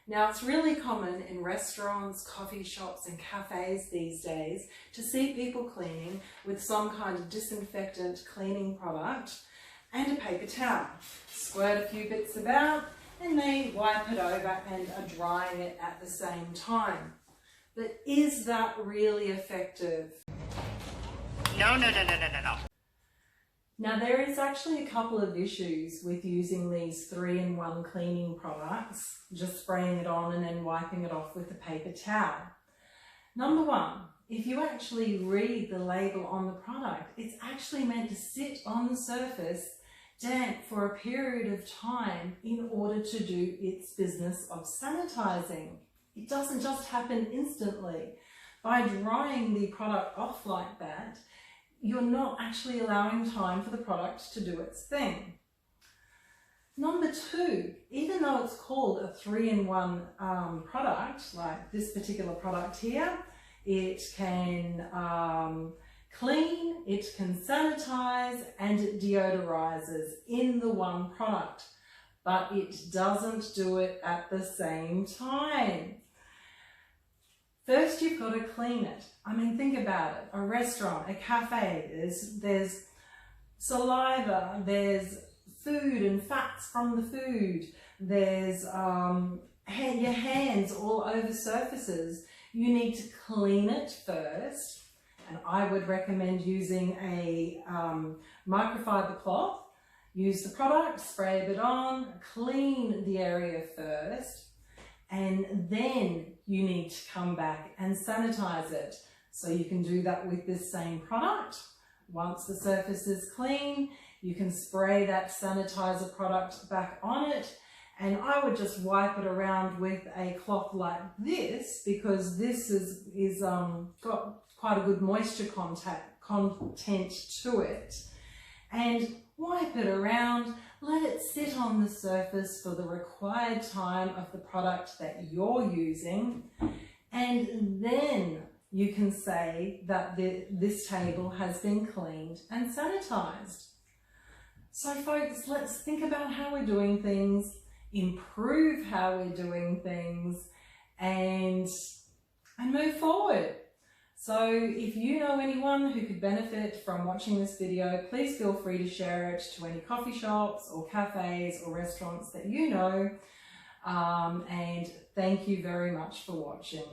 Now, it's really common in restaurants, coffee shops and cafes these days to see people cleaning with some kind of disinfectant cleaning product and a paper towel. Squirt a few bits about and they wipe it over and are drying it at the same time. But is that really effective? No. Now, there is actually a couple of issues with using these 3-in-1 cleaning products, just spraying it on and then wiping it off with a paper towel. Number one, if you actually read the label on the product, it's actually meant to sit on the surface damp for a period of time in order to do its business of sanitizing. It doesn't just happen instantly. By drying the product off like that, you're not actually allowing time for the product to do its thing. Number two, even though it's called a 3-in-1 product, like this particular product here, it can clean, it can sanitize, and it deodorizes in the one product, but it doesn't do it at the same time. First, you've got to clean it. I mean, think about it. A restaurant, a cafe, there's saliva, there's food and fats from the food, there's your hands all over surfaces. You need to clean it first, and I would recommend using a microfibre cloth. Use the product, spray a bit on, clean the area first, and then you need to come back and sanitize it. So you can do that with this same product. Once the surface is clean, you can spray that sanitizer product back on it, and I would just wipe it around with a cloth like this, because this is got quite a good moisture content to it, and wipe it around. Let it sit on the surface for the required time of the product that you're using, and then you can say that this table has been cleaned and sanitized. So folks, let's think about how we're doing things, improve how we're doing things, and move forward. So if you know anyone who could benefit from watching this video, please feel free to share it to any coffee shops or cafes or restaurants that you know. And thank you very much for watching.